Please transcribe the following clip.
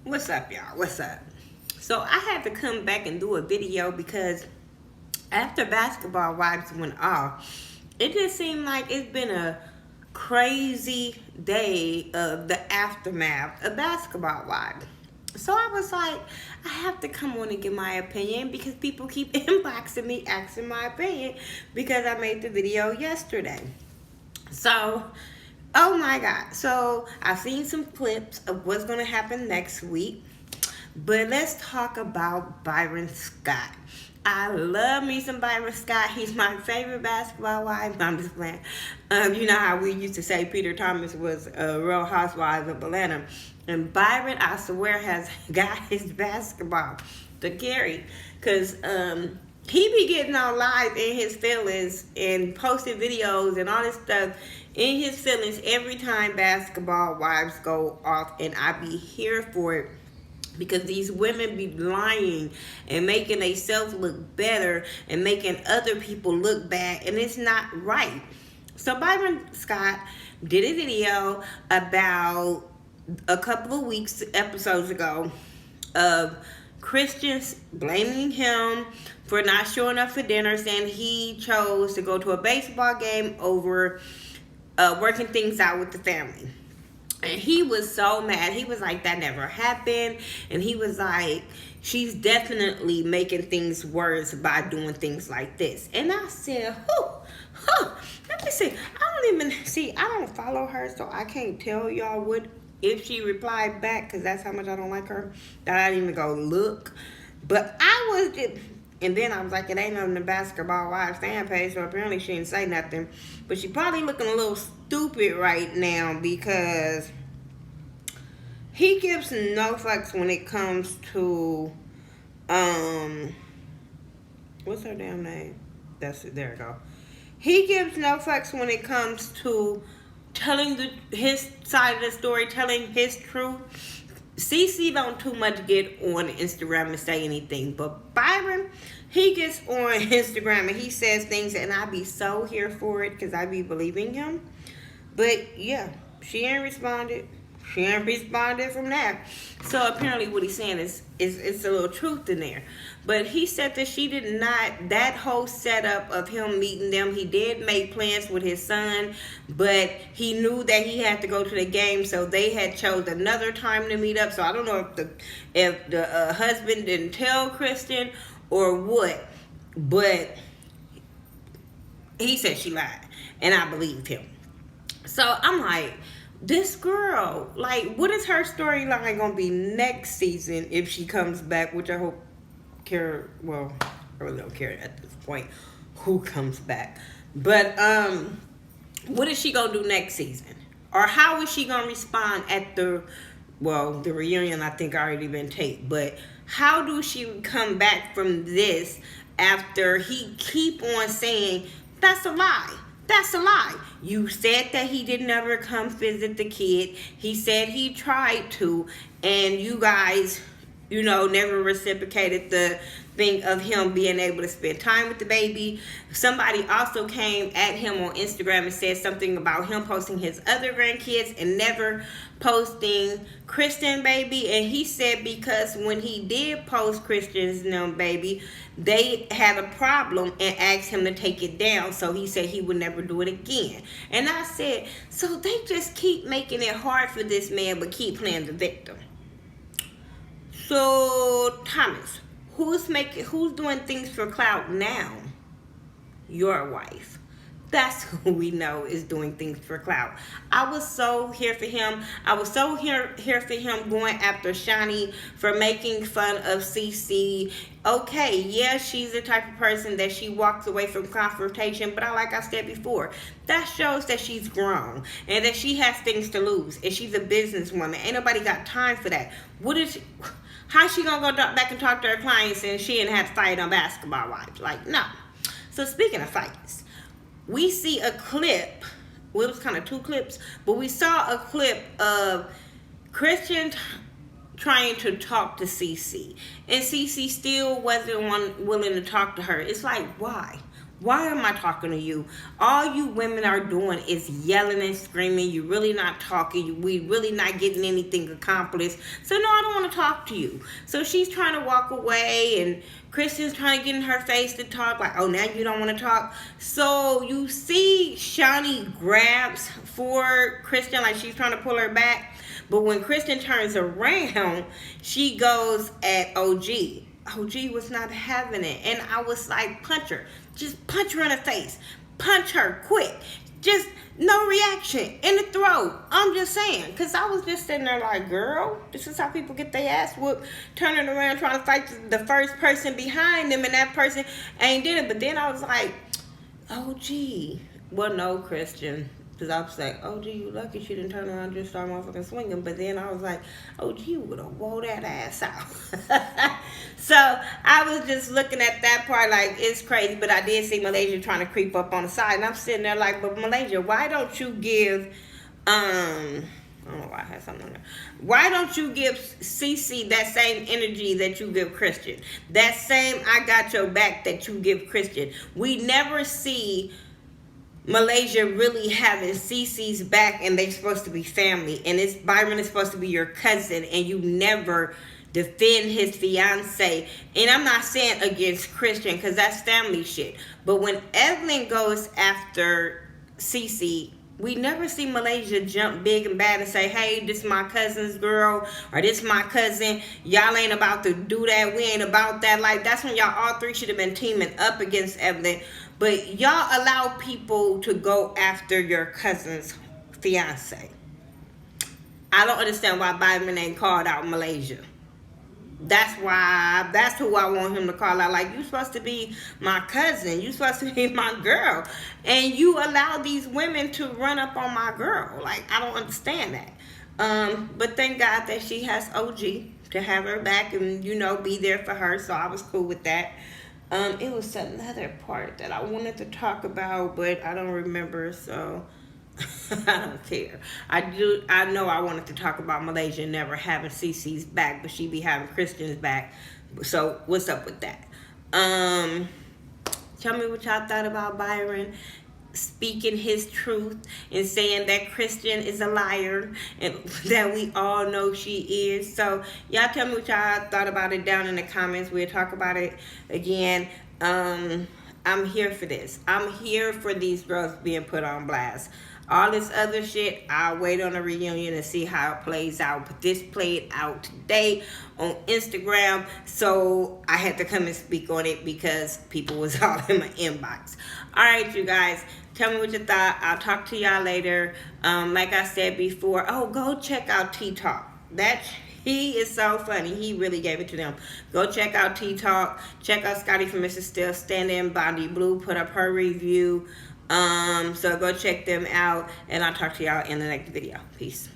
What's up, y'all? What's up? So I had to come back and do a video because after Basketball Wives went off, it just seemed like it's been a crazy day of the aftermath of Basketball Wives. So I was like, I have to come on and give my opinion because people keep inboxing me asking my opinion because I made the video yesterday. So, oh my God. So I've seen some clips of what's going to happen next week. But let's talk about Byron Scott. I love me some Byron Scott. He's my favorite basketball wife. No, I'm just playing. You know how we used to say Peter Thomas was a Real Housewives of Atlanta. And Byron, I swear, has got his basketball to carry. Because he be getting on live in his feelings and posting videos and all this stuff in his feelings every time Basketball Wives go off. And I be here for it. Because these women be lying and making themselves look better and making other people look bad. And it's not right. So Byron Scott did a video about a couple of episodes ago of Christians blaming him for not showing up for dinner, saying he chose to go to a baseball game over working things out with the family. And he was so mad. He was like, that never happened. And he was like, she's definitely making things worse by doing things like this. And I said, let me see. I don't follow her, so I can't tell y'all what, if she replied back, because that's how much I don't like her, that I didn't even go look. But I was just, and then I was like, it ain't on the Basketball Wives fan page, so apparently she didn't say nothing. But she probably looking a little stupid right now because he gives no fucks when it comes to, what's her damn name? That's it, there we go. He gives no fucks when it comes to telling his side of the story, telling his truth. CC don't too much get on Instagram and say anything, but Byron, he gets on Instagram and he says things, and I be so here for it because I be believing him. But yeah, she ain't responded. She ain't responded from that. So apparently what he's saying is a little truth in there. But he said that she did not, that whole setup of him meeting them, he did make plans with his son, but he knew that he had to go to the game, so they had chose another time to meet up. So I don't know if the husband didn't tell Kristen or what, but he said she lied, and I believed him. So I'm like, this girl, like, what is her storyline gonna be next season if she comes back? Which I hope well, I really don't care at this point who comes back. But what is she gonna do next season? Or how is she gonna respond at the reunion? I think already been taped. But how do she come back from this after he keep on saying that's a lie? That's a lie. You said that he did never come visit the kid. He said he tried to, and you guys, never reciprocated the thing of him being able to spend time with the baby. Somebody also came at him on Instagram and said something about him posting his other grandkids and never posting Kristen baby. And he said because when he did post Kristen's baby, they had a problem and asked him to take it down. So he said he would never do it again. And I said, so they just keep making it hard for this man but keep playing the victim. So Thomas, who's doing things for clout now? Your wife. That's who we know is doing things for clout. I was so here for him. I was so here for him going after Shani for making fun of CC. Okay, yeah, she's the type of person that she walks away from confrontation, but like I said before, that shows that she's grown and that she has things to lose, and she's a businesswoman. Ain't nobody got time for that. How's she gonna go back and talk to her clients and she didn't have to fight on Basketball Wives? Like, no. So speaking of fights, we see a clip. Well, it was kind of two clips, but we saw a clip of Kristen trying to talk to CC, and CC still wasn't willing to talk to her. It's like, why? Why am I talking to you? All you women are doing is yelling and screaming. You're really not talking. We really not getting anything accomplished. So no, I don't want to talk to you. So she's trying to walk away, and Kristen's trying to get in her face to talk. Like, oh, now you don't want to talk. So you see Shawnee grabs for Kristen, like she's trying to pull her back. But when Kristen turns around, she goes at OG. OG was not having it. And I was like, punch her. Just punch her in the face. Punch her quick. Just no reaction in the throat. I'm just saying. Because I was just sitting there like, girl, this is how people get their ass whooped. Turning around trying to fight the first person behind them, and that person ain't did it. But then I was like, OG. Well, no, Christian. Because I was like, oh, gee, you lucky she didn't turn around and just start motherfucking swinging. But then I was like, oh, gee, you would have wore that ass out. So I was just looking at that part like, it's crazy. But I did see Malaysia trying to creep up on the side. And I'm sitting there like, but Malaysia, why don't you give, I don't know why I had something on there. Why don't you give Cece that same energy that you give Christian? That same I got your back that you give Christian. We never see Malaysia really having Cece's back, and they supposed to be family, and it's Byron is supposed to be your cousin, and you never defend his fiance. And I'm not saying against Christian, because that's family shit, but when Evelyn goes after Cece, we never see Malaysia jump big and bad and say, hey, this is my cousin's girl, or this is my cousin. Y'all ain't about to do that. We ain't about that. Like, that's when y'all all three should have been teaming up against Evelyn. But y'all allow people to go after your cousin's fiance. I don't understand why Byron ain't called out Malaysia. That's who I want him to call out. Like, you supposed to be my cousin. You supposed to be my girl. And you allow these women to run up on my girl. Like, I don't understand that. But thank God that she has OG to have her back and, you know, be there for her. So I was cool with that. It was another part that I wanted to talk about, but I don't remember, so I don't care. I know I wanted to talk about Malaysia never having Cece's back, but she be having Christian's back. So what's up with that? Tell me what y'all thought about Byron speaking his truth and saying that Kristen is a liar and that we all know she is. So y'all tell me what y'all thought about it down in the comments. We'll talk about it again. I'm here for this. I'm here for these girls being put on blast. All this other shit, I'll wait on a reunion and see how it plays out. But this played out today on Instagram, so I had to come and speak on it because people was all in my inbox. All right, you guys, tell me what you thought. I'll talk to y'all later. Like I said before, go check out T-Talk. He is so funny. He really gave it to them. Go check out T-Talk. Check out Scotty from Mrs. Still Standing. Bondi Blue put up her review. So go check them out, and I'll talk to y'all in the next video. Peace.